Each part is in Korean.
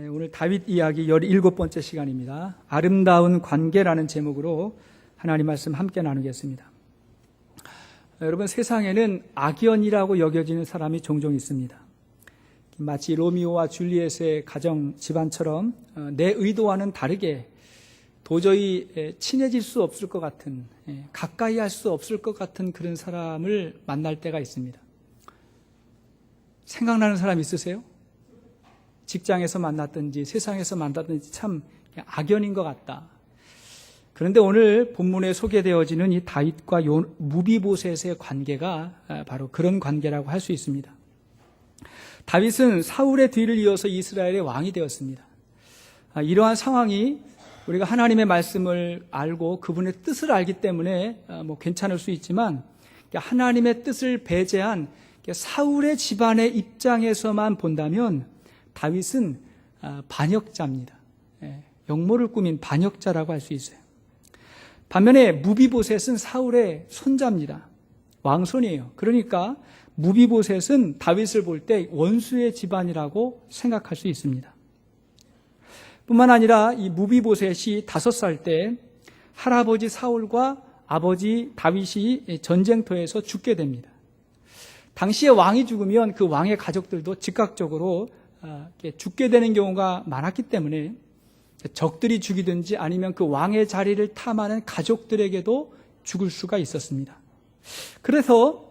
오늘 다윗 이야기 17번째 시간입니다. 아름다운 관계라는 제목으로 하나님 말씀 함께 나누겠습니다. 여러분, 세상에는 악연이라고 여겨지는 사람이 종종 있습니다. 마치 로미오와 줄리엣의 가정 집안처럼 내 의도와는 다르게 도저히 친해질 수 없을 것 같은, 가까이 할 수 없을 것 같은 그런 사람을 만날 때가 있습니다. 생각나는 사람 있으세요? 직장에서 만났든지 세상에서 만났든지 참 악연인 것 같다. 그런데 오늘 본문에 소개되어지는 이 다윗과 무비보셋의 관계가 바로 그런 관계라고 할 수 있습니다. 다윗은 사울의 뒤를 이어서 이스라엘의 왕이 되었습니다. 이러한 상황이 우리가 하나님의 말씀을 알고 그분의 뜻을 알기 때문에 괜찮을 수 있지만, 하나님의 뜻을 배제한 사울의 집안의 입장에서만 본다면 다윗은 반역자입니다. 역모를 꾸민 반역자라고 할 수 있어요. 반면에 무비보셋은 사울의 손자입니다. 왕손이에요. 그러니까 무비보셋은 다윗을 볼 때 원수의 집안이라고 생각할 수 있습니다. 뿐만 아니라 이 무비보셋이 5살 때 할아버지 사울과 아버지 다윗이 전쟁터에서 죽게 됩니다. 당시에 왕이 죽으면 그 왕의 가족들도 즉각적으로 죽게 되는 경우가 많았기 때문에 적들이 죽이든지 아니면 그 왕의 자리를 탐하는 가족들에게도 죽을 수가 있었습니다. 그래서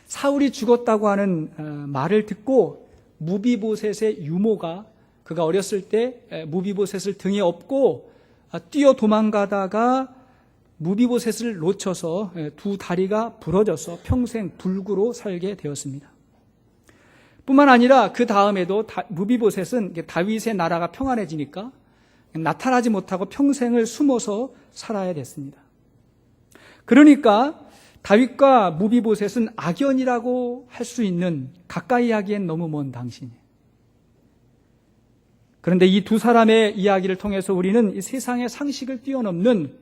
사울이 죽었다고 하는 말을 듣고 무비보셋의 유모가, 그가 어렸을 때 무비보셋을 등에 업고 뛰어 도망가다가 무비보셋을 놓쳐서 두 다리가 부러져서 평생 불구로 살게 되었습니다. 뿐만 아니라 그 다음에도 무비보셋은 다윗의 나라가 평안해지니까 나타나지 못하고 평생을 숨어서 살아야 됐습니다. 그러니까 다윗과 무비보셋은 악연이라고 할 수 있는, 가까이 하기엔 너무 먼 당신이에요. 그런데 이 두 사람의 이야기를 통해서 우리는 이 세상의 상식을 뛰어넘는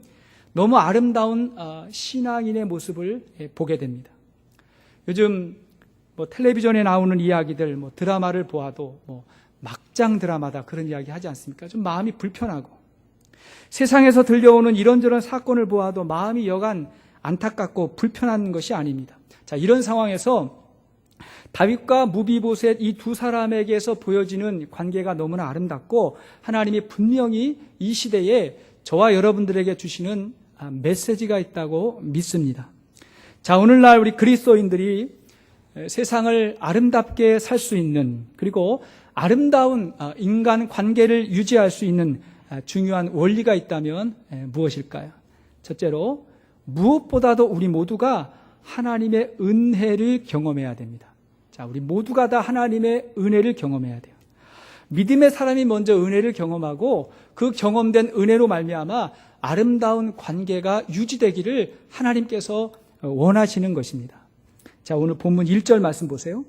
너무 아름다운 신앙인의 모습을 보게 됩니다. 요즘 텔레비전에 나오는 이야기들, 드라마를 보아도 막장 드라마다 그런 이야기 하지 않습니까? 좀 마음이 불편하고, 세상에서 들려오는 이런저런 사건을 보아도 마음이 여간 안타깝고 불편한 것이 아닙니다. 자, 이런 상황에서 다윗과 무비보셋 이 두 사람에게서 보여지는 관계가 너무나 아름답고, 하나님이 분명히 이 시대에 저와 여러분들에게 주시는 메시지가 있다고 믿습니다. 자, 오늘날 우리 그리스도인들이 세상을 아름답게 살 수 있는, 그리고 아름다운 인간 관계를 유지할 수 있는 중요한 원리가 있다면 무엇일까요? 첫째로, 무엇보다도 우리 모두가 하나님의 은혜를 경험해야 됩니다. 자, 우리 모두가 다 하나님의 은혜를 경험해야 돼요. 믿음의 사람이 먼저 은혜를 경험하고 그 경험된 은혜로 말미암아 아름다운 관계가 유지되기를 하나님께서 원하시는 것입니다. 자, 오늘 본문 1절 말씀 보세요.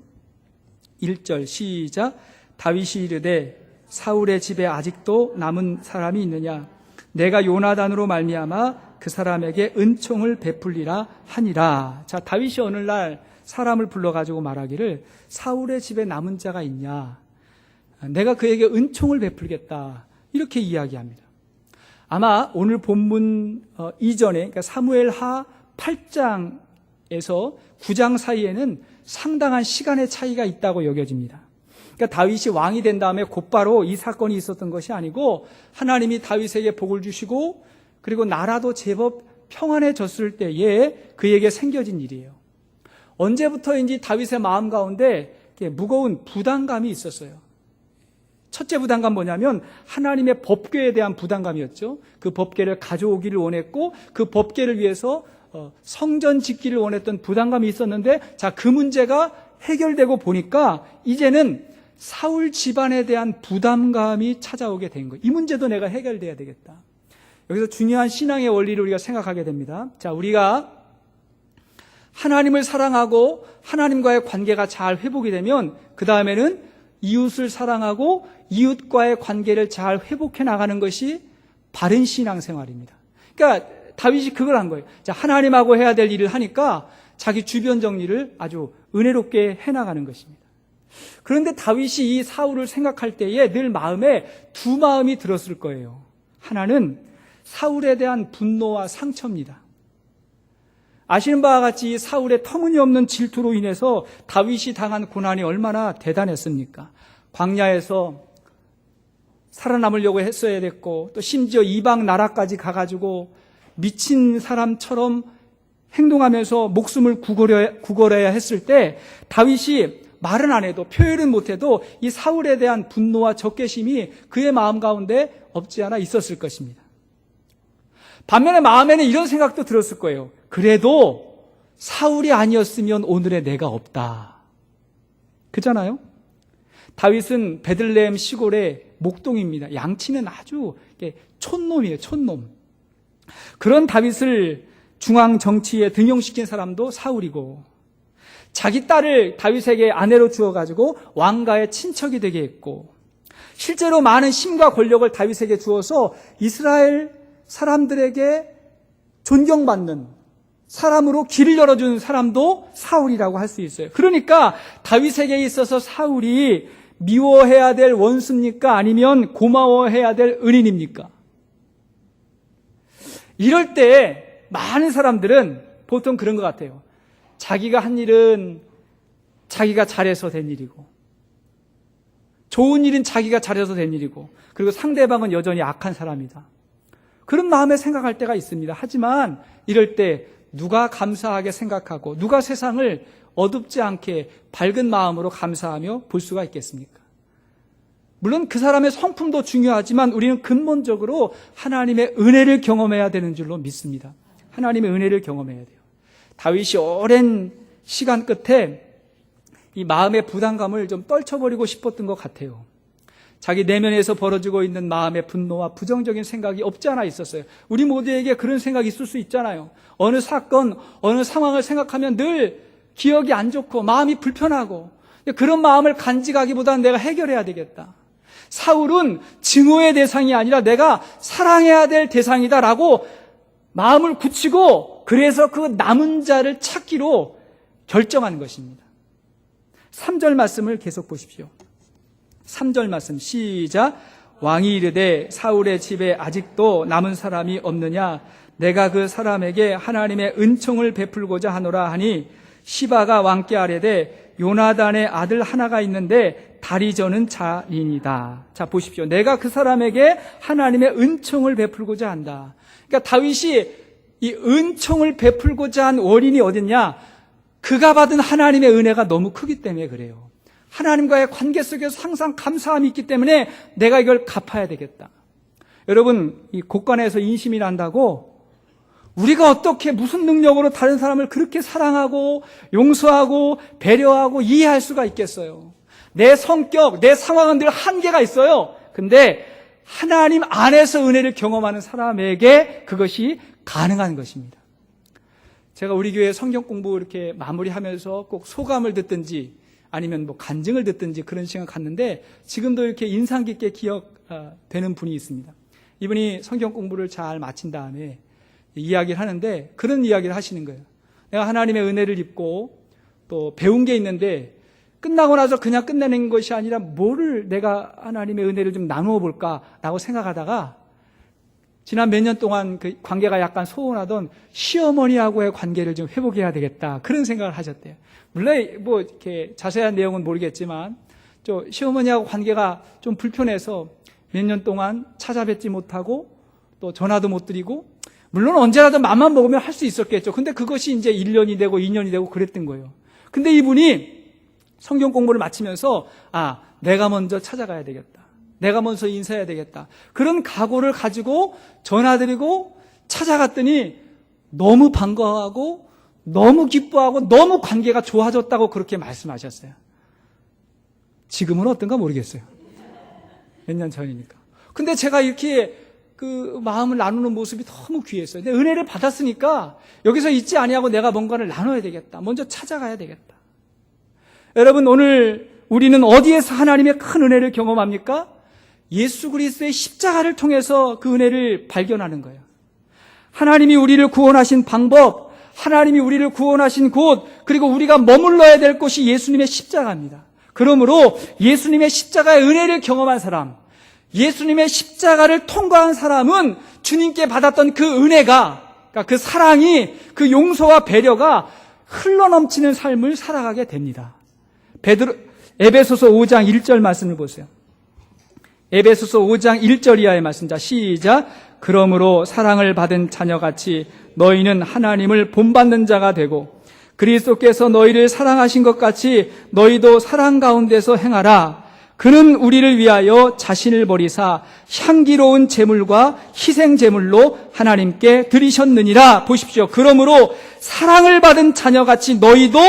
1절 시작. 다윗이 이르되 사울의 집에 아직도 남은 사람이 있느냐? 내가 요나단으로 말미암아 그 사람에게 은총을 베풀리라 하니라. 자, 다윗이 어느 날 사람을 불러가지고 말하기를, 사울의 집에 남은 자가 있냐? 내가 그에게 은총을 베풀겠다. 이렇게 이야기합니다. 아마 오늘 본문 이전에, 그러니까 사무엘하 8장에서 9장 사이에는 상당한 시간의 차이가 있다고 여겨집니다. 그러니까 다윗이 왕이 된 다음에 곧바로 이 사건이 있었던 것이 아니고, 하나님이 다윗에게 복을 주시고 그리고 나라도 제법 평안해졌을 때에 그에게 생겨진 일이에요. 언제부터인지 다윗의 마음 가운데 무거운 부담감이 있었어요. 첫째 부담감 뭐냐면 하나님의 법궤에 대한 부담감이었죠. 그 법궤를 가져오기를 원했고 그 법궤를 위해서 성전 짓기를 원했던 부담감이 있었는데, 자, 그 문제가 해결되고 보니까 이제는 사울 집안에 대한 부담감이 찾아오게 된 거예요. 이 문제도 내가 해결돼야 되겠다. 여기서 중요한 신앙의 원리를 우리가 생각하게 됩니다. 자, 우리가 하나님을 사랑하고 하나님과의 관계가 잘 회복이 되면 그 다음에는 이웃을 사랑하고 이웃과의 관계를 잘 회복해 나가는 것이 바른 신앙생활입니다. 그러니까 다윗이 그걸 한 거예요. 자, 하나님하고 해야 될 일을 하니까 자기 주변 정리를 아주 은혜롭게 해나가는 것입니다. 그런데 다윗이 이 사울을 생각할 때에 늘 마음에 두 마음이 들었을 거예요. 하나는 사울에 대한 분노와 상처입니다. 아시는 바와 같이 사울의 터무니없는 질투로 인해서 다윗이 당한 고난이 얼마나 대단했습니까? 광야에서 살아남으려고 했어야 됐고, 또 심지어 이방 나라까지 가가지고 미친 사람처럼 행동하면서 목숨을 구걸해야 했을 때 다윗이 말은 안 해도, 표현은 못해도 이 사울에 대한 분노와 적개심이 그의 마음 가운데 없지 않아 있었을 것입니다. 반면에 마음에는 이런 생각도 들었을 거예요. 그래도 사울이 아니었으면 오늘의 내가 없다. 그잖아요? 다윗은 베들레헴 시골의 목동입니다. 양치는 아주 촌놈이에요, 촌놈. 그런 다윗을 중앙 정치에 등용시킨 사람도 사울이고, 자기 딸을 다윗에게 아내로 주어가지고 왕가의 친척이 되게 했고, 실제로 많은 힘과 권력을 다윗에게 주어서 이스라엘 사람들에게 존경받는 사람으로 길을 열어준 사람도 사울이라고 할 수 있어요. 그러니까 다윗에게 있어서 사울이 미워해야 될 원수입니까? 아니면 고마워해야 될 은인입니까? 이럴 때 많은 사람들은 보통 그런 것 같아요. 자기가 한 일은 자기가 잘해서 된 일이고, 좋은 일은 자기가 잘해서 된 일이고, 그리고 상대방은 여전히 악한 사람이다. 그런 마음에 생각할 때가 있습니다. 하지만 이럴 때 누가 감사하게 생각하고 누가 세상을 어둡지 않게 밝은 마음으로 감사하며 볼 수가 있겠습니까? 물론 그 사람의 성품도 중요하지만 우리는 근본적으로 하나님의 은혜를 경험해야 되는 줄로 믿습니다. 하나님의 은혜를 경험해야 돼요. 다윗이 오랜 시간 끝에 이 마음의 부담감을 좀 떨쳐버리고 싶었던 것 같아요. 자기 내면에서 벌어지고 있는 마음의 분노와 부정적인 생각이 없지 않아 있었어요. 우리 모두에게 그런 생각이 있을 수 있잖아요. 어느 사건, 어느 상황을 생각하면 늘 기억이 안 좋고 마음이 불편하고, 그런 마음을 간직하기보다는 내가 해결해야 되겠다. 사울은 증오의 대상이 아니라 내가 사랑해야 될 대상이다라고 마음을 굳히고, 그래서 그 남은 자를 찾기로 결정한 것입니다. 3절 말씀을 계속 보십시오. 3절 말씀 시작. 왕이 이르되 사울의 집에 아직도 남은 사람이 없느냐? 내가 그 사람에게 하나님의 은총을 베풀고자 하노라 하니, 시바가 왕께 아뢰되 요나단의 아들 하나가 있는데 다리 저는 자인이다. 자, 보십시오. 내가 그 사람에게 하나님의 은총을 베풀고자 한다. 그러니까 다윗이 이 은총을 베풀고자 한 원인이 어딨냐? 그가 받은 하나님의 은혜가 너무 크기 때문에 그래요. 하나님과의 관계 속에서 항상 감사함이 있기 때문에 내가 이걸 갚아야 되겠다. 여러분, 이 곳간에서 인심이 난다고 우리가 어떻게 무슨 능력으로 다른 사람을 그렇게 사랑하고 용서하고 배려하고 이해할 수가 있겠어요? 내 성격, 내 상황은 늘 한계가 있어요. 근데 하나님 안에서 은혜를 경험하는 사람에게 그것이 가능한 것입니다. 제가 우리 교회 성경 공부 이렇게 마무리하면서 꼭 소감을 듣든지 아니면 뭐 간증을 듣든지 그런 시간 갔는데, 지금도 이렇게 인상 깊게 기억되는 분이 있습니다. 이분이 성경 공부를 잘 마친 다음에 이야기를 하는데 그런 이야기를 하시는 거예요. 내가 하나님의 은혜를 입고 또 배운 게 있는데 끝나고 나서 그냥 끝내는 것이 아니라 뭐를 내가 하나님의 은혜를 좀 나누어 볼까라고 생각하다가 지난 몇 년 동안 그 관계가 약간 소원하던 시어머니하고의 관계를 좀 회복해야 되겠다, 그런 생각을 하셨대요. 물론 뭐 이렇게 자세한 내용은 모르겠지만 저 시어머니하고 관계가 좀 불편해서 몇 년 동안 찾아뵙지 못하고 또 전화도 못 드리고, 물론 언제라도 맘만 먹으면 할 수 있었겠죠. 근데 그것이 이제 1년이 되고 2년이 되고 그랬던 거예요. 근데 이분이 성경 공부를 마치면서 내가 먼저 찾아가야 되겠다, 내가 먼저 인사해야 되겠다, 그런 각오를 가지고 전화드리고 찾아갔더니 너무 반가워하고 너무 기뻐하고 너무 관계가 좋아졌다고 그렇게 말씀하셨어요. 지금은 어떤가 모르겠어요. 몇 년 전이니까. 근데 제가 이렇게 그 마음을 나누는 모습이 너무 귀했어요. 근데 은혜를 받았으니까 여기서 있지 아니하고 내가 뭔가를 나눠야 되겠다, 먼저 찾아가야 되겠다. 여러분, 오늘 우리는 어디에서 하나님의 큰 은혜를 경험합니까? 예수 그리스도의 십자가를 통해서 그 은혜를 발견하는 거예요. 하나님이 우리를 구원하신 방법, 하나님이 우리를 구원하신 곳, 그리고 우리가 머물러야 될 곳이 예수님의 십자가입니다. 그러므로 예수님의 십자가의 은혜를 경험한 사람, 예수님의 십자가를 통과한 사람은 주님께 받았던 그 은혜가, 그러니까 그 사랑이, 그 용서와 배려가 흘러넘치는 삶을 살아가게 됩니다. 에베소서 5장 1절 말씀을 보세요. 에베소서 5장 1절 이하의 말씀. 자, 시작. 그러므로 사랑을 받은 자녀같이 너희는 하나님을 본받는 자가 되고 그리스도께서 너희를 사랑하신 것 같이 너희도 사랑 가운데서 행하라. 그는 우리를 위하여 자신을 버리사 향기로운 제물과 희생 제물로 하나님께 드리셨느니라. 보십시오. 그러므로 사랑을 받은 자녀같이 너희도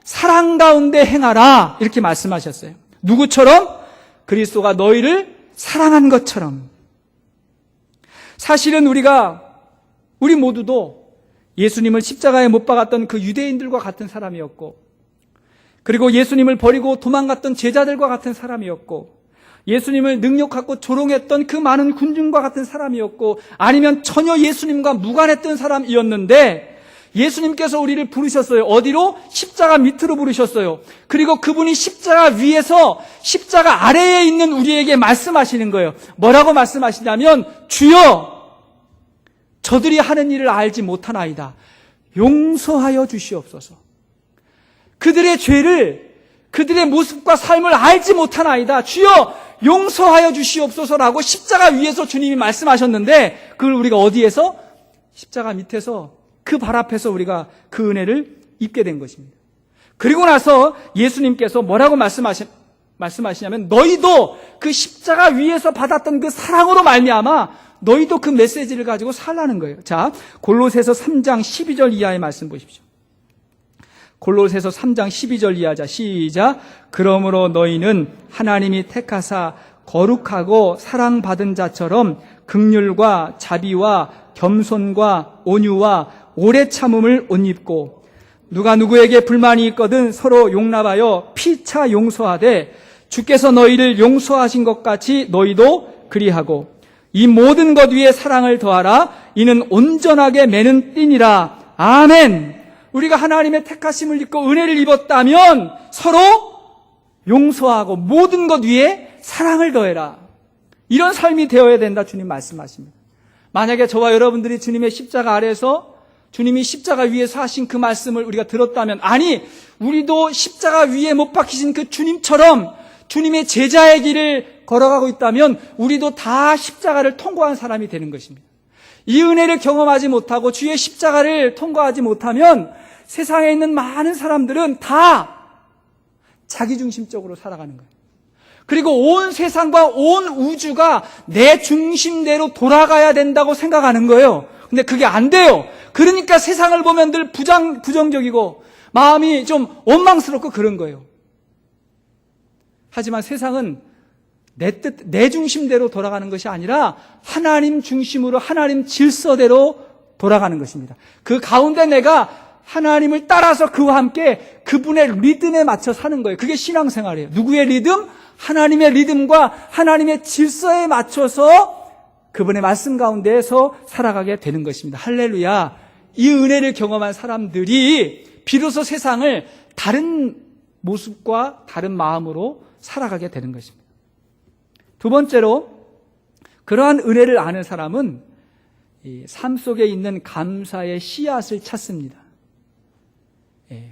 사랑 가운데 행하라. 이렇게 말씀하셨어요. 누구처럼? 그리스도가 너희를 사랑한 것처럼. 사실은 우리 모두도 예수님을 십자가에 못 박았던 그 유대인들과 같은 사람이었고, 그리고 예수님을 버리고 도망갔던 제자들과 같은 사람이었고, 예수님을 능욕하고 조롱했던 그 많은 군중과 같은 사람이었고, 아니면 전혀 예수님과 무관했던 사람이었는데, 예수님께서 우리를 부르셨어요. 어디로? 십자가 밑으로 부르셨어요. 그리고 그분이 십자가 위에서 십자가 아래에 있는 우리에게 말씀하시는 거예요. 뭐라고 말씀하시냐면, 주여, 저들이 하는 일을 알지 못하나이다. 용서하여 주시옵소서. 그들의 죄를, 그들의 모습과 삶을 알지 못하나이다. 주여, 용서하여 주시옵소서라고 십자가 위에서 주님이 말씀하셨는데, 그걸 우리가 어디에서? 십자가 밑에서, 그 발 앞에서 우리가 그 은혜를 입게 된 것입니다. 그리고 나서 예수님께서 뭐라고 말씀하시냐면, 너희도 그 십자가 위에서 받았던 그 사랑으로 말미암아 너희도 그 메시지를 가지고 살라는 거예요. 자, 골로새서 3장 12절 이하의 말씀 보십시오. 골로새서 3장 12절 이하. 자, 시작. 그러므로 너희는 하나님이 택하사 거룩하고 사랑받은 자처럼 긍휼과 자비와 겸손과 온유와 오래 참음을 옷 입고 누가 누구에게 불만이 있거든 서로 용납하여 피차 용서하되 주께서 너희를 용서하신 것 같이 너희도 그리하고 이 모든 것 위에 사랑을 더하라. 이는 온전하게 매는 띠니라. 아멘. 우리가 하나님의 택하심을 입고 은혜를 입었다면 서로 용서하고 모든 것 위에 사랑을 더해라. 이런 삶이 되어야 된다 주님 말씀하십니다. 만약에 저와 여러분들이 주님의 십자가 아래에서 주님이 십자가 위에서 하신 그 말씀을 우리가 들었다면, 아니 우리도 십자가 위에 못 박히신 그 주님처럼 주님의 제자의 길을 걸어가고 있다면 우리도 다 십자가를 통과한 사람이 되는 것입니다. 이 은혜를 경험하지 못하고 주의 십자가를 통과하지 못하면 세상에 있는 많은 사람들은 다 자기중심적으로 살아가는 거예요. 그리고 온 세상과 온 우주가 내 중심대로 돌아가야 된다고 생각하는 거예요. 근데 그게 안 돼요. 그러니까 세상을 보면 늘 부정적이고 마음이 좀 원망스럽고 그런 거예요. 하지만 세상은 내 중심대로 돌아가는 것이 아니라 하나님 중심으로 하나님 질서대로 돌아가는 것입니다. 그 가운데 내가 하나님을 따라서 그와 함께 그분의 리듬에 맞춰 사는 거예요. 그게 신앙생활이에요. 누구의 리듬? 하나님의 리듬과 하나님의 질서에 맞춰서 그분의 말씀 가운데에서 살아가게 되는 것입니다. 할렐루야. 이 은혜를 경험한 사람들이 비로소 세상을 다른 모습과 다른 마음으로 살아가게 되는 것입니다. 두 번째로, 그러한 은혜를 아는 사람은 이 삶 속에 있는 감사의 씨앗을 찾습니다.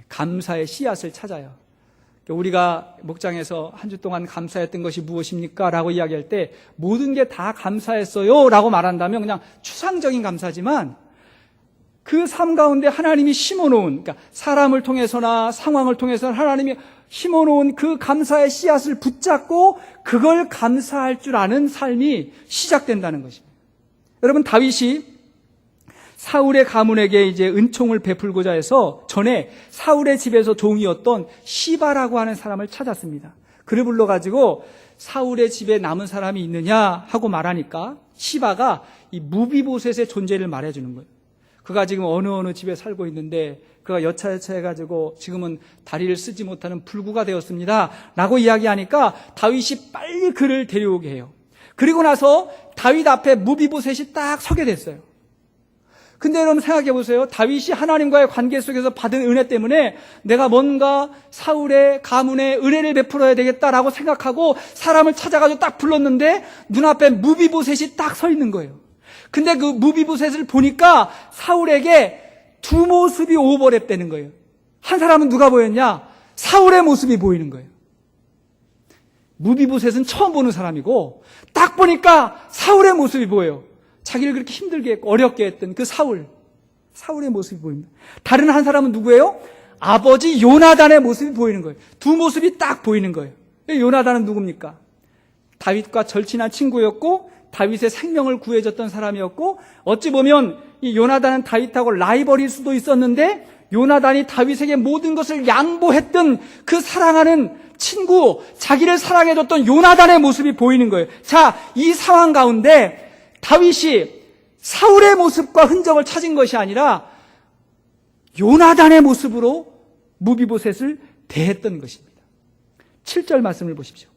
감사의 씨앗을 찾아요. 우리가 목장에서 한 주 동안 감사했던 것이 무엇입니까? 라고 이야기할 때 모든 게 다 감사했어요 라고 말한다면 그냥 추상적인 감사지만 그 삶 가운데 하나님이 심어놓은, 그러니까 사람을 통해서나 상황을 통해서나 하나님이 심어놓은 그 감사의 씨앗을 붙잡고 그걸 감사할 줄 아는 삶이 시작된다는 것입니다. 여러분, 다윗이 사울의 가문에게 이제 은총을 베풀고자 해서 전에 사울의 집에서 종이었던 시바라고 하는 사람을 찾았습니다. 그를 불러가지고 사울의 집에 남은 사람이 있느냐 하고 말하니까 시바가 이 무비보셋의 존재를 말해주는 거예요. 그가 지금 어느 집에 살고 있는데 그가 여차여차 해가지고 지금은 다리를 쓰지 못하는 불구가 되었습니다 라고 이야기하니까 다윗이 빨리 그를 데려오게 해요. 그리고 나서 다윗 앞에 무비보셋이 딱 서게 됐어요. 근데 여러분 생각해 보세요. 다윗이 하나님과의 관계 속에서 받은 은혜 때문에 내가 뭔가 사울의 가문에 은혜를 베풀어야 되겠다라고 생각하고 사람을 찾아가지고 딱 불렀는데 눈앞에 무비보셋이 딱 서 있는 거예요. 근데 그 무비보셋을 보니까 사울에게 두 모습이 오버랩되는 거예요. 한 사람은 누가 보였냐? 사울의 모습이 보이는 거예요. 무비보셋은 처음 보는 사람이고 딱 보니까 사울의 모습이 보여요. 자기를 그렇게 힘들게 했고 어렵게 했던 그 사울의 모습이 보입니다. 다른 한 사람은 누구예요? 아버지 요나단의 모습이 보이는 거예요. 두 모습이 딱 보이는 거예요. 요나단은 누굽니까? 다윗과 절친한 친구였고 다윗의 생명을 구해줬던 사람이었고 어찌 보면 이 요나단은 다윗하고 라이벌일 수도 있었는데 요나단이 다윗에게 모든 것을 양보했던 그 사랑하는 친구, 자기를 사랑해줬던 요나단의 모습이 보이는 거예요. 자, 이 상황 가운데 다윗이 사울의 모습과 흔적을 찾은 것이 아니라 요나단의 모습으로 무비보셋을 대했던 것입니다. 7절 말씀을 보십시오.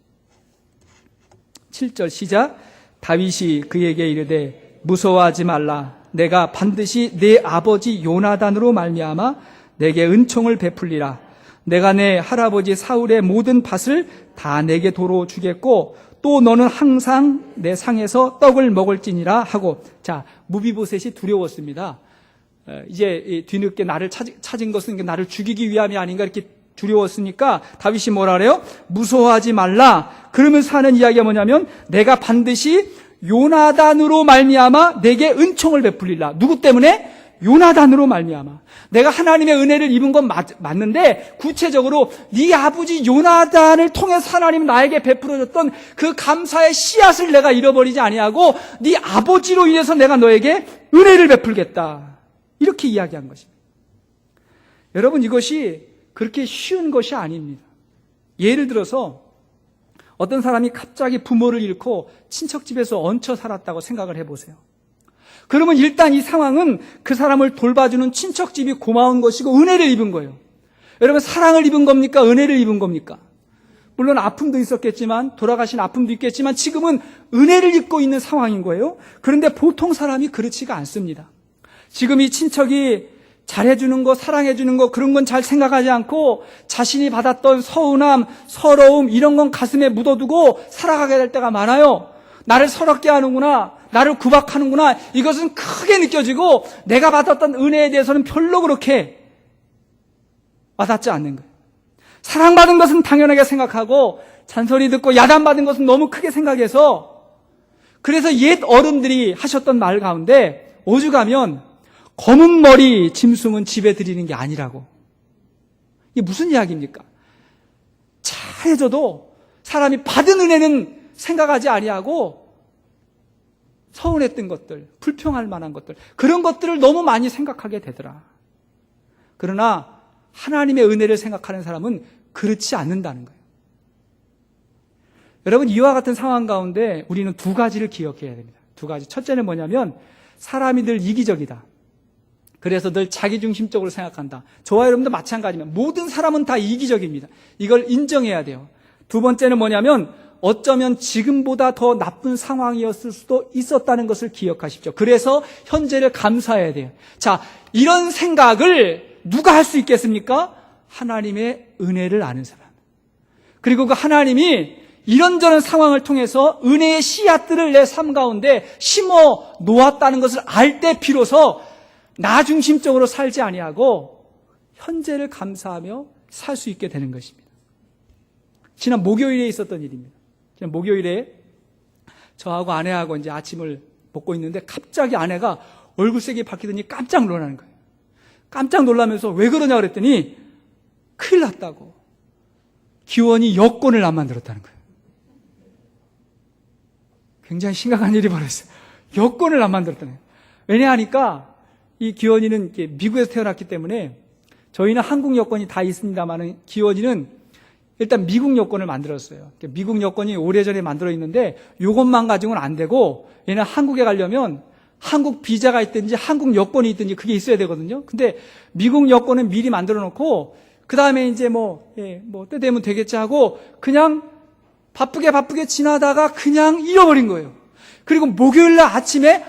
7절 시작. 다윗이 그에게 이르되 무서워하지 말라. 내가 반드시 내 아버지 요나단으로 말미암아 내게 은총을 베풀리라. 내가 내 할아버지 사울의 모든 밭을 다 내게 도로 주겠고 또 너는 항상 내 상에서 떡을 먹을지니라 하고. 자, 무비보셋이 두려웠습니다. 이제 뒤늦게 나를 찾은 것은 나를 죽이기 위함이 아닌가 이렇게 두려웠으니까 다윗이 뭐라 그래요? 무서워하지 말라. 그러면서 하는 이야기가 뭐냐면 내가 반드시 요나단으로 말미암아 내게 은총을 베풀리라. 누구 때문에? 요나단으로 말미암아. 내가 하나님의 은혜를 입은 건 맞는데 구체적으로 네 아버지 요나단을 통해서 하나님 나에게 베풀어줬던 그 감사의 씨앗을 내가 잃어버리지 아니하고 네 아버지로 인해서 내가 너에게 은혜를 베풀겠다. 이렇게 이야기한 것입니다. 여러분, 이것이 그렇게 쉬운 것이 아닙니다. 예를 들어서 어떤 사람이 갑자기 부모를 잃고 친척집에서 얹혀 살았다고 생각을 해보세요. 그러면 일단 이 상황은 그 사람을 돌봐주는 친척집이 고마운 것이고 은혜를 입은 거예요. 여러분, 사랑을 입은 겁니까? 은혜를 입은 겁니까? 물론 아픔도 있었겠지만, 돌아가신 아픔도 있겠지만 지금은 은혜를 입고 있는 상황인 거예요. 그런데 보통 사람이 그렇지가 않습니다. 지금 이 친척이 잘해주는 거, 사랑해주는 거, 그런 건 잘 생각하지 않고 자신이 받았던 서운함, 서러움 이런 건 가슴에 묻어두고 살아가게 될 때가 많아요. 나를 서럽게 하는구나, 나를 구박하는구나, 이것은 크게 느껴지고 내가 받았던 은혜에 대해서는 별로 그렇게 와닿지 않는 거예요. 사랑받은 것은 당연하게 생각하고 잔소리 듣고 야단받은 것은 너무 크게 생각해서, 그래서 옛 어른들이 하셨던 말 가운데 오죽하면 검은 머리 짐승은 집에 들이는 게 아니라고. 이게 무슨 이야기입니까? 잘해줘도 사람이 받은 은혜는 생각하지 아니하고 서운했던 것들, 불평할 만한 것들, 그런 것들을 너무 많이 생각하게 되더라. 그러나 하나님의 은혜를 생각하는 사람은 그렇지 않는다는 거예요. 여러분, 이와 같은 상황 가운데 우리는 두 가지를 기억해야 됩니다. 두 가지. 첫째는 뭐냐면 사람이 늘 이기적이다. 그래서 늘 자기중심적으로 생각한다. 저와 여러분도 마찬가지입니다. 모든 사람은 다 이기적입니다. 이걸 인정해야 돼요. 두 번째는 뭐냐면 어쩌면 지금보다 더 나쁜 상황이었을 수도 있었다는 것을 기억하십시오. 그래서 현재를 감사해야 돼요. 자, 이런 생각을 누가 할 수 있겠습니까? 하나님의 은혜를 아는 사람. 그리고 그 하나님이 이런저런 상황을 통해서 은혜의 씨앗들을 내 삶 가운데 심어 놓았다는 것을 알 때 비로소 나 중심적으로 살지 아니하고 현재를 감사하며 살 수 있게 되는 것입니다. 지난 목요일에 있었던 일입니다. 지난 목요일에 저하고 아내하고 이제 아침을 먹고 있는데 갑자기 아내가 얼굴색이 바뀌더니 깜짝 놀라는 거예요. 깜짝 놀라면서 왜 그러냐 그랬더니 큰일 났다고. 기원이 여권을 안 만들었다는 거예요. 굉장히 심각한 일이 벌어졌어요. 여권을 안 만들었다는 거예요. 왜냐하니까 이 기원이는 미국에서 태어났기 때문에 저희는 한국 여권이 다 있습니다만 기원이는 일단 미국 여권을 만들었어요. 미국 여권이 오래전에 만들어 있는데 이것만 가지고는 안 되고 얘는 한국에 가려면 한국 비자가 있든지 한국 여권이 있든지 그게 있어야 되거든요. 근데 미국 여권은 미리 만들어 놓고 그 다음에 이제 때 되면 되겠지 하고 그냥 바쁘게 지나다가 그냥 잃어버린 거예요. 그리고 목요일날 아침에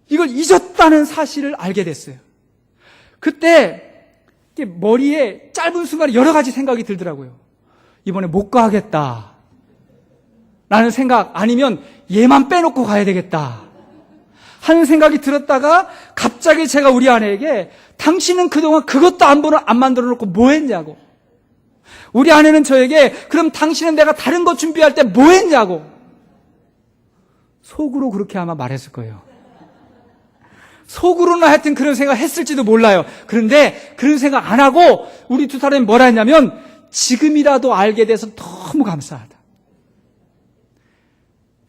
이걸 잊었다는 사실을 알게 됐어요. 그때 머리에 짧은 순간에 여러 가지 생각이 들더라고요. 이번에 못 가겠다 라는 생각, 아니면 얘만 빼놓고 가야 되겠다 하는 생각이 들었다가 갑자기 제가 우리 아내에게 당신은 그동안 그것도 안 만들어 놓고 뭐 했냐고, 우리 아내는 저에게 그럼 당신은 내가 다른 거 준비할 때 뭐 했냐고, 속으로 그렇게 아마 말했을 거예요. 속으로는 하여튼 그런 생각 했을지도 몰라요. 그런데 그런 생각 안 하고 우리 두 사람이 뭐라 했냐면, 지금이라도 알게 돼서 너무 감사하다.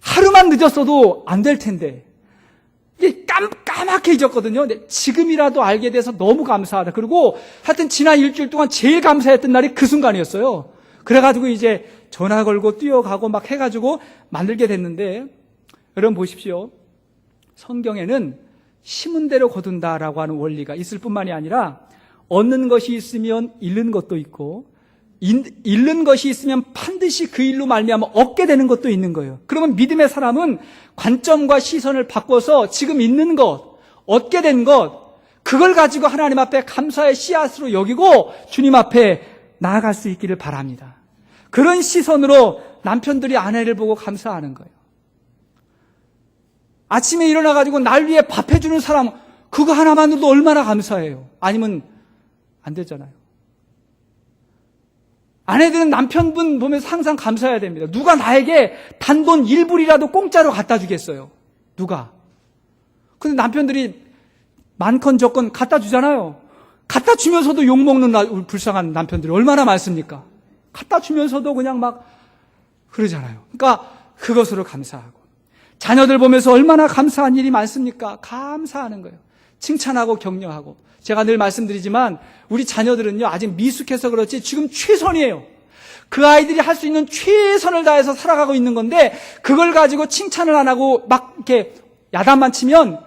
하루만 늦었어도 안 될 텐데 이게 까맣게 잊었거든요. 근데 지금이라도 알게 돼서 너무 감사하다. 그리고 하여튼 지난 일주일 동안 제일 감사했던 날이 그 순간이었어요. 그래가지고 이제 전화 걸고 뛰어가고 막 해가지고 만들게 됐는데, 여러분 보십시오. 성경에는 심은 대로 거둔다라고 하는 원리가 있을 뿐만이 아니라, 얻는 것이 있으면 잃는 것도 있고, 잃는 것이 있으면 반드시 그 일로 말미암아 얻게 되는 것도 있는 거예요. 그러면 믿음의 사람은 관점과 시선을 바꿔서 지금 있는 것, 얻게 된 것, 그걸 가지고 하나님 앞에 감사의 씨앗으로 여기고 주님 앞에 나아갈 수 있기를 바랍니다. 그런 시선으로 남편들이 아내를 보고 감사하는 거예요. 아침에 일어나가지고 날 위해 밥 해주는 사람, 그거 하나만으로도 얼마나 감사해요. 아니면 안 되잖아요. 아내들은 남편분 보면서 항상 감사해야 됩니다. 누가 나에게 단돈 1불이라도 공짜로 갖다 주겠어요? 누가? 근데 남편들이 많건 적건 갖다 주잖아요. 갖다 주면서도 욕먹는 불쌍한 남편들이 얼마나 많습니까? 갖다 주면서도 그냥 막 그러잖아요. 그러니까 그것으로 감사하고, 자녀들 보면서 얼마나 감사한 일이 많습니까? 감사하는 거예요. 칭찬하고 격려하고. 제가 늘 말씀드리지만 우리 자녀들은요, 아직 미숙해서 그렇지 지금 최선이에요. 그 아이들이 할 수 있는 최선을 다해서 살아가고 있는 건데, 그걸 가지고 칭찬을 안 하고 막 이렇게 야단만 치면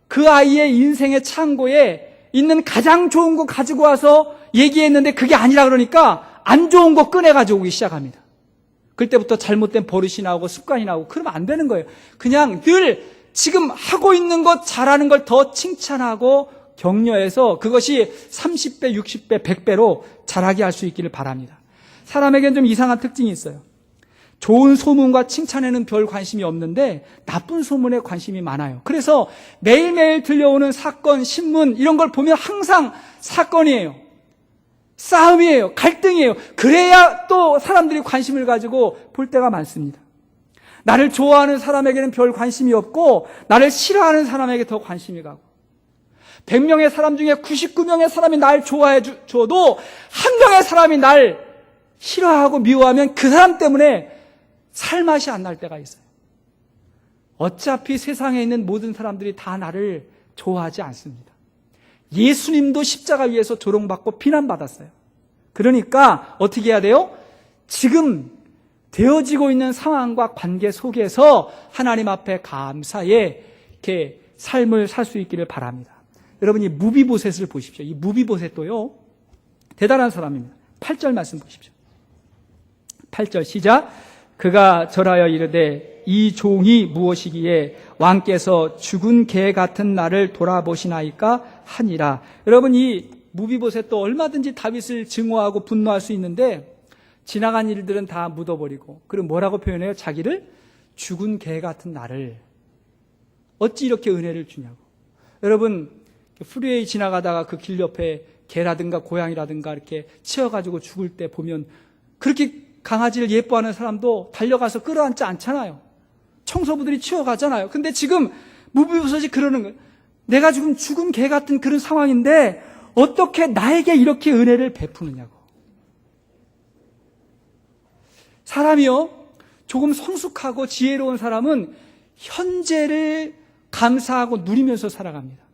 그 아이의 인생의 창고에 있는 가장 좋은 거 가지고 와서 얘기했는데 그게 아니라 그러니까 안 좋은 거 꺼내가지고 오기 시작합니다. 그때부터 잘못된 버릇이 나오고 습관이 나오고, 그러면 안 되는 거예요. 그냥 늘 지금 하고 있는 것, 잘하는 걸 더 칭찬하고 격려해서 그것이 30배, 60배, 100배로 자라게 할 수 있기를 바랍니다. 사람에게는 좀 이상한 특징이 있어요. 좋은 소문과 칭찬에는 별 관심이 없는데 나쁜 소문에 관심이 많아요. 그래서 매일매일 들려오는 사건, 신문 이런 걸 보면 항상 사건이에요. 싸움이에요. 갈등이에요. 그래야 또 사람들이 관심을 가지고 볼 때가 많습니다. 나를 좋아하는 사람에게는 별 관심이 없고 나를 싫어하는 사람에게 더 관심이 가고, 100명의 사람 중에 99명의 사람이 날 좋아해 줘도 한 명의 사람이 날 싫어하고 미워하면 그 사람 때문에 살맛이 안 날 때가 있어요. 어차피 세상에 있는 모든 사람들이 다 나를 좋아하지 않습니다. 예수님도 십자가 위에서 조롱받고 비난받았어요. 그러니까 어떻게 해야 돼요? 지금 되어지고 있는 상황과 관계 속에서 하나님 앞에 감사의 이렇게 삶을 살 수 있기를 바랍니다. 여러분, 이 무비보셋을 보십시오. 이 무비보셋도요, 대단한 사람입니다. 8절 말씀 보십시오. 8절 시작. 그가 절하여 이르되 이 종이 무엇이기에 왕께서 죽은 개 같은 나를 돌아보시나이까 하니라. 여러분, 이 무비보셋도 얼마든지 다윗을 증오하고 분노할 수 있는데 지나간 일들은 다 묻어버리고, 그리고 뭐라고 표현해요? 자기를 죽은 개 같은 나를 어찌 이렇게 은혜를 주냐고. 여러분, 프리웨이 지나가다가 그 길 옆에 개라든가 고양이라든가 이렇게 치여가지고 죽을 때 보면 그렇게 강아지를 예뻐하는 사람도 달려가서 끌어안지 않잖아요. 청소부들이 치워가잖아요. 근데 지금 무비보셋이 그러는 거예요. 내가 지금 죽은 개 같은 그런 상황인데 어떻게 나에게 이렇게 은혜를 베푸느냐고. 사람이요, 조금 성숙하고 지혜로운 사람은 현재를 감사하고 누리면서 살아갑니다.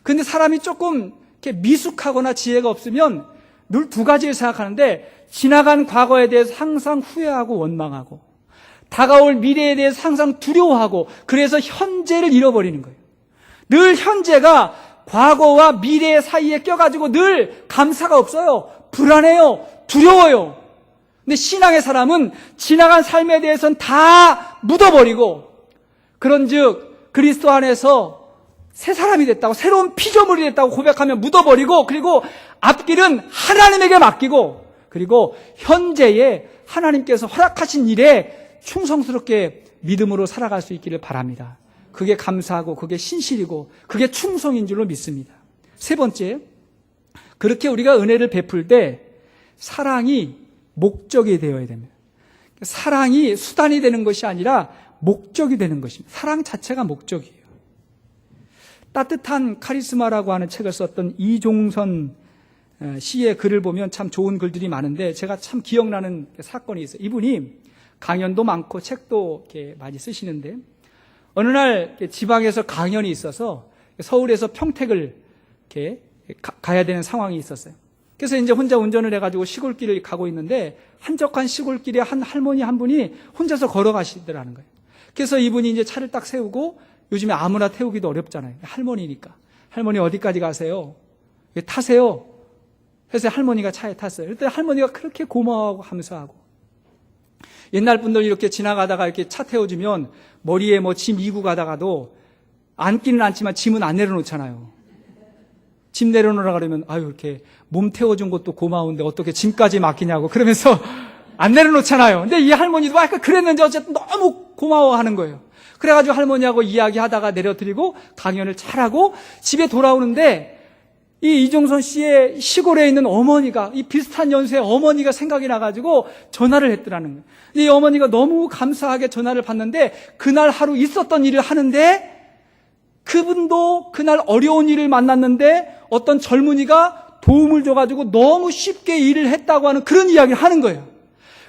근데 사람이 조금 이렇게 미숙하거나 지혜가 없으면 늘 두 가지를 생각하는데, 지나간 과거에 대해서 항상 후회하고 원망하고, 다가올 미래에 대해서 항상 두려워하고, 그래서 현재를 잃어버리는 거예요. 늘 현재가 과거와 미래 사이에 껴가지고 늘 감사가 없어요. 불안해요. 두려워요. 근데 신앙의 사람은 지나간 삶에 대해서는 다 묻어버리고, 그런즉 그리스도 안에서 새 사람이 됐다고, 새로운 피조물이 됐다고 고백하며 묻어버리고, 그리고 앞길은 하나님에게 맡기고, 그리고 현재의 하나님께서 허락하신 일에 충성스럽게 믿음으로 살아갈 수 있기를 바랍니다. 그게 감사하고 그게 신실이고 그게 충성인 줄로 믿습니다. 세 번째, 그렇게 우리가 은혜를 베풀 때 사랑이 목적이 되어야 됩니다. 사랑이 수단이 되는 것이 아니라 목적이 되는 것입니다. 사랑 자체가 목적이에요. 따뜻한 카리스마라고 하는 책을 썼던 이종선 시의 글을 보면 참 좋은 글들이 많은데 제가 참 기억나는 사건이 있어요. 이분이 강연도 많고 책도 이렇게 많이 쓰시는데 어느 날 지방에서 강연이 있어서 서울에서 평택을 이렇게 가야 되는 상황이 있었어요. 그래서 이제 혼자 운전을 해가지고 시골길을 가고 있는데 한적한 시골길에 한 할머니 한 분이 혼자서 걸어가시더라는 거예요. 그래서 이분이 이제 차를 딱 세우고 요즘에 아무나 태우기도 어렵잖아요. 할머니니까. 할머니 어디까지 가세요? 타세요. 그래서 할머니가 차에 탔어요. 그때 할머니가 그렇게 고마워하고 감사하고 옛날 분들 이렇게 지나가다가 이렇게 차 태워주면 머리에 뭐 짐 이고 가다가도 앉기는 않지만 짐은 안 내려놓잖아요. 짐 내려놓으라 그러면 아유 이렇게 몸 태워준 것도 고마운데 어떻게 짐까지 맡기냐고 그러면서 안 내려놓잖아요. 근데 이 할머니도 아까 그랬는지 어쨌든 너무 고마워하는 거예요. 그래가지고 할머니하고 이야기하다가 내려드리고 강연을 잘하고 집에 돌아오는데 이 이종선 씨의 시골에 있는 어머니가 이 비슷한 연세의 어머니가 생각이 나가지고 전화를 했더라는 거예요. 이 어머니가 너무 감사하게 전화를 받는데 그날 하루 있었던 일을 하는데 그분도 그날 어려운 일을 만났는데 어떤 젊은이가 도움을 줘가지고 너무 쉽게 일을 했다고 하는 그런 이야기를 하는 거예요.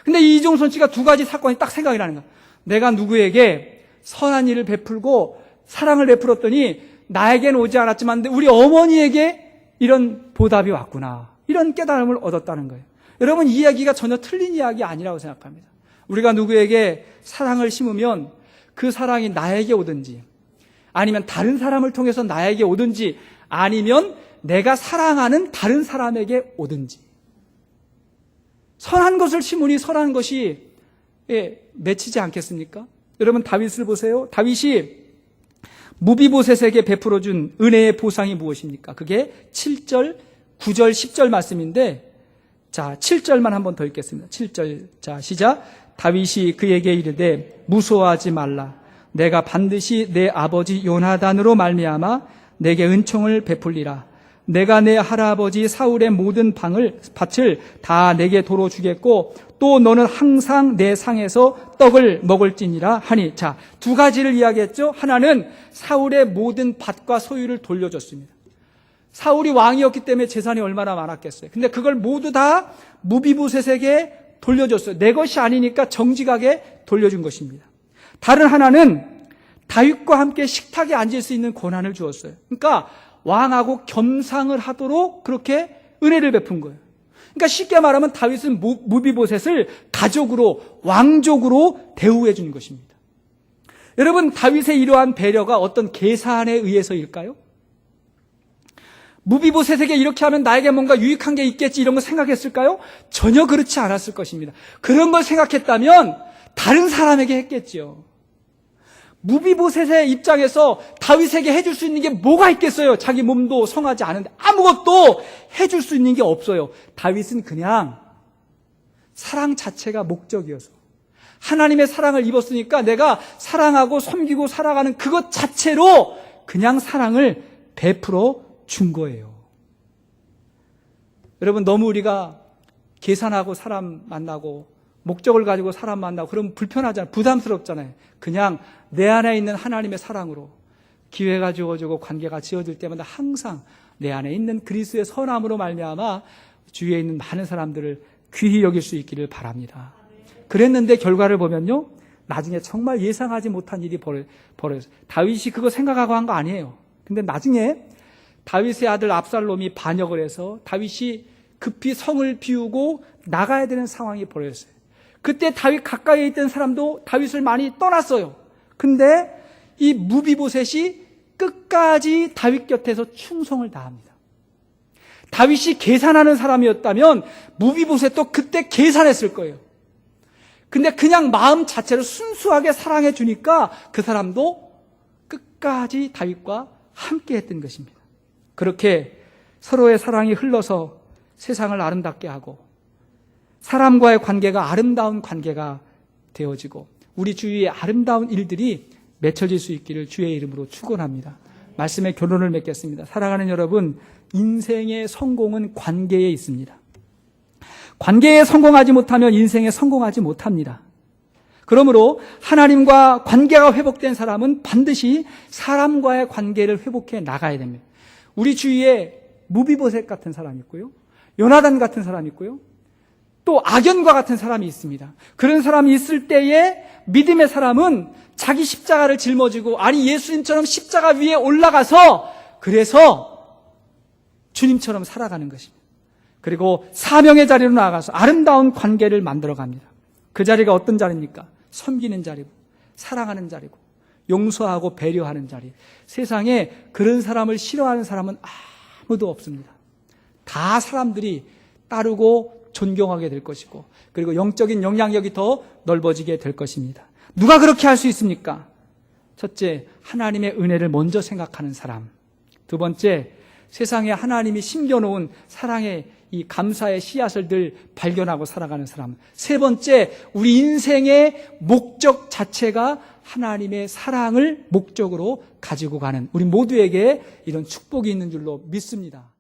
근데 이 이종선 씨가 두 가지 사건이 딱 생각이 나는 거예요. 내가 누구에게 선한 일을 베풀고 사랑을 베풀었더니 나에게는 오지 않았지만 우리 어머니에게 이런 보답이 왔구나. 이런 깨달음을 얻었다는 거예요. 여러분 이 이야기가 전혀 틀린 이야기 아니라고 생각합니다. 우리가 누구에게 사랑을 심으면 그 사랑이 나에게 오든지 아니면 다른 사람을 통해서 나에게 오든지 아니면 내가 사랑하는 다른 사람에게 오든지 선한 것을 심으니 선한 것이 맺히지 않겠습니까? 여러분 다윗을 보세요. 다윗이 무비보셋에게 베풀어준 은혜의 보상이 무엇입니까? 그게 7절, 9절, 10절 말씀인데 자 7절만 한번 더 읽겠습니다. 7절 자 시작. 다윗이 그에게 이르되 무서워하지 말라. 내가 반드시 내 아버지 요나단으로 말미암아 내게 은총을 베풀리라. 내가 내 할아버지 사울의 모든 밭을 다 내게 도로 주겠고 또 너는 항상 내 상에서 떡을 먹을지니라 하니 자, 두 가지를 이야기했죠. 하나는 사울의 모든 밭과 소유를 돌려줬습니다. 사울이 왕이었기 때문에 재산이 얼마나 많았겠어요. 근데 그걸 모두 다 무비보셋에게 돌려줬어요. 내 것이 아니니까 정직하게 돌려준 것입니다. 다른 하나는 다윗과 함께 식탁에 앉을 수 있는 권한을 주었어요. 그러니까 왕하고 겸상을 하도록 그렇게 은혜를 베푼 거예요. 그러니까 쉽게 말하면 다윗은 무비보셋을 가족으로 왕족으로 대우해 준 것입니다. 여러분 다윗의 이러한 배려가 어떤 계산에 의해서일까요? 무비보셋에게 이렇게 하면 나에게 뭔가 유익한 게 있겠지 이런 거 생각했을까요? 전혀 그렇지 않았을 것입니다. 그런 걸 생각했다면 다른 사람에게 했겠지요. 무비보셋의 입장에서 다윗에게 해줄 수 있는 게 뭐가 있겠어요? 자기 몸도 성하지 않은데 아무것도 해줄 수 있는 게 없어요. 다윗은 그냥 사랑 자체가 목적이어서 하나님의 사랑을 입었으니까 내가 사랑하고 섬기고 살아가는 그것 자체로 그냥 사랑을 베풀어 준 거예요. 여러분 너무 우리가 계산하고 사람 만나고 목적을 가지고 사람 만나고 그러면 불편하잖아요. 부담스럽잖아요. 그냥 내 안에 있는 하나님의 사랑으로 기회가 주어지고 관계가 지어질 때마다 항상 내 안에 있는 그리스도의 선함으로 말미암아 주위에 있는 많은 사람들을 귀히 여길 수 있기를 바랍니다. 그랬는데 결과를 보면요. 나중에 정말 예상하지 못한 일이 벌어졌어요. 다윗이 그거 생각하고 한 거 아니에요. 근데 나중에 다윗의 아들 압살롬이 반역을 해서 다윗이 급히 성을 비우고 나가야 되는 상황이 벌어졌어요. 그때 다윗 가까이에 있던 사람도 다윗을 많이 떠났어요. 근데 이 무비보셋이 끝까지 다윗 곁에서 충성을 다합니다. 다윗이 계산하는 사람이었다면 무비보셋도 그때 계산했을 거예요. 근데 그냥 마음 자체로 순수하게 사랑해 주니까 그 사람도 끝까지 다윗과 함께 했던 것입니다. 그렇게 서로의 사랑이 흘러서 세상을 아름답게 하고 사람과의 관계가 아름다운 관계가 되어지고 우리 주위에 아름다운 일들이 맺혀질 수 있기를 주의 이름으로 축원합니다. 말씀에 결론을 맺겠습니다. 사랑하는 여러분, 인생의 성공은 관계에 있습니다. 관계에 성공하지 못하면 인생에 성공하지 못합니다. 그러므로 하나님과 관계가 회복된 사람은 반드시 사람과의 관계를 회복해 나가야 됩니다. 우리 주위에 무비보셋 같은 사람이 있고요, 요나단 같은 사람이 있고요, 또 악연과 같은 사람이 있습니다. 그런 사람이 있을 때에 믿음의 사람은 자기 십자가를 짊어지고, 아니 예수님처럼 십자가 위에 올라가서 그래서 주님처럼 살아가는 것입니다. 그리고 사명의 자리로 나아가서 아름다운 관계를 만들어갑니다. 그 자리가 어떤 자리입니까? 섬기는 자리고 사랑하는 자리고 용서하고 배려하는 자리. 세상에 그런 사람을 싫어하는 사람은 아무도 없습니다. 다 사람들이 따르고 존경하게 될 것이고, 그리고 영적인 영향력이 더 넓어지게 될 것입니다. 누가 그렇게 할 수 있습니까? 첫째, 하나님의 은혜를 먼저 생각하는 사람. 두 번째, 세상에 하나님이 심겨놓은 사랑의 이 감사의 씨앗을 늘 발견하고 살아가는 사람. 세 번째, 우리 인생의 목적 자체가 하나님의 사랑을 목적으로 가지고 가는 우리 모두에게 이런 축복이 있는 줄로 믿습니다.